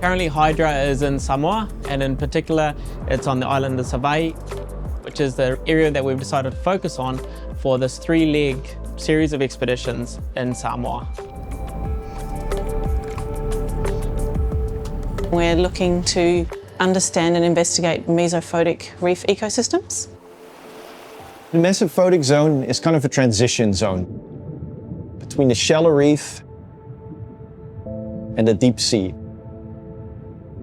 Currently Hydra is in Samoa, and in particular it's on the island of Savaii, which is the area that we've decided to focus on for this 3-leg series of expeditions in Samoa. We're looking to understand and investigate mesophotic reef ecosystems. The mesophotic zone is kind of a transition zone between the shallow reef and the deep sea,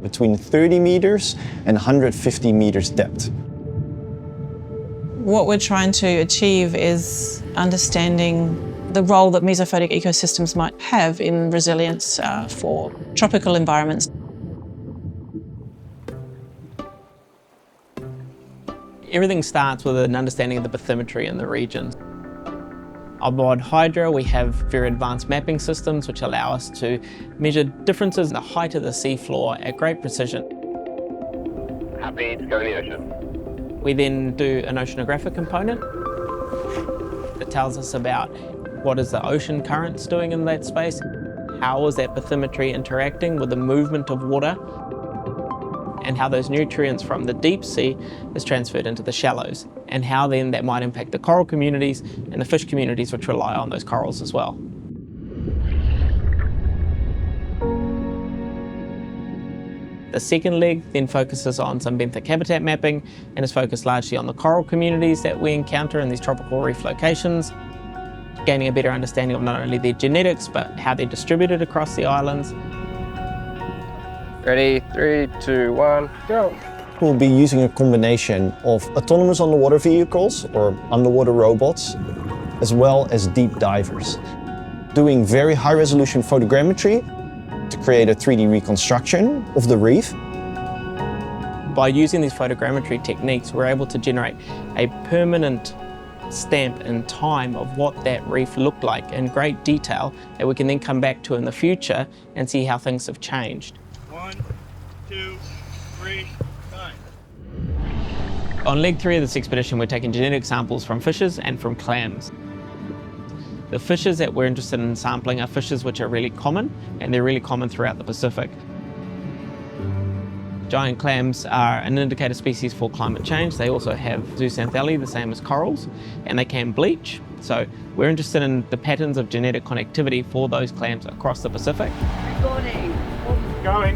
between 30 meters and 150 meters depth. What we're trying to achieve is understanding the role that mesophotic ecosystems might have in resilience for tropical environments. Everything starts with an understanding of the bathymetry in the region. On board Hydra, we have very advanced mapping systems which allow us to measure differences in the height of the seafloor at great precision. Happy to go in the ocean. We then do an oceanographic component that tells us about what is the ocean currents doing in that space, how is that bathymetry interacting with the movement of water, and how those nutrients from the deep sea is transferred into the shallows, and how then that might impact the coral communities and the fish communities which rely on those corals as well. The second leg then focuses on some benthic habitat mapping and is focused largely on the coral communities that we encounter in these tropical reef locations, gaining a better understanding of not only their genetics but how they're distributed across the islands. Ready, 3, 2, 1, go. We'll be using a combination of autonomous underwater vehicles or underwater robots, as well as deep divers, doing very high resolution photogrammetry to create a 3D reconstruction of the reef. By using these photogrammetry techniques, we're able to generate a permanent stamp in time of what that reef looked like in great detail that we can then come back to in the future and see how things have changed. 1, 2, 3, 9. On leg 3 of this expedition, we're taking genetic samples from fishes and from clams. The fishes that we're interested in sampling are fishes which are really common, and they're really common throughout the Pacific. Giant clams are an indicator species for climate change. They also have zooxanthellae, the same as corals, and they can bleach. So we're interested in the patterns of genetic connectivity for those clams across the Pacific. Recording. Going.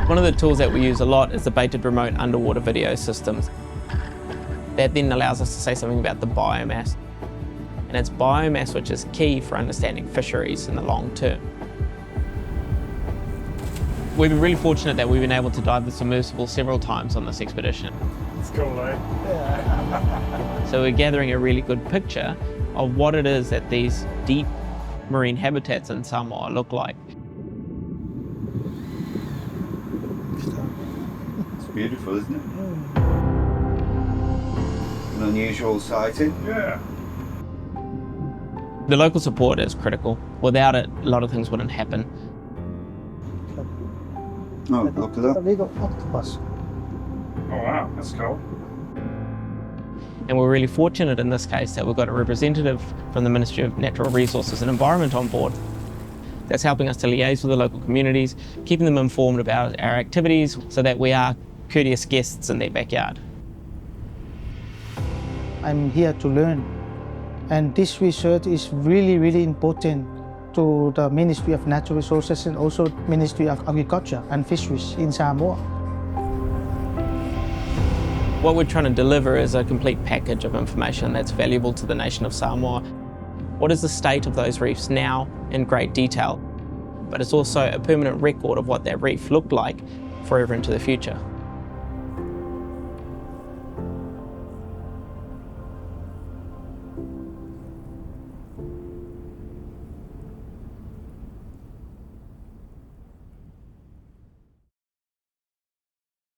One of the tools that we use a lot is the baited remote underwater video systems. That then allows us to say something about the biomass. And it's biomass which is key for understanding fisheries in the long term. We've been really fortunate that we've been able to dive the submersible several times on this expedition. It's cool, eh? So we're gathering a really good picture of what it is that these deep marine habitats in Samoa look like. It's beautiful, isn't it? An unusual sighting. Yeah. The local support is critical. Without it, a lot of things wouldn't happen. Oh, look at that. Oh wow, that's cool. And we're really fortunate in this case that we've got a representative from the Ministry of Natural Resources and Environment on board that's helping us to liaise with the local communities, keeping them informed about our activities so that we are courteous guests in their backyard. I'm here to learn, and this research is really important to the Ministry of Natural Resources and also Ministry of Agriculture and Fisheries in Samoa. What we're trying to deliver is a complete package of information that's valuable to the nation of Samoa. What is the state of those reefs now in great detail? But it's also a permanent record of what that reef looked like forever into the future.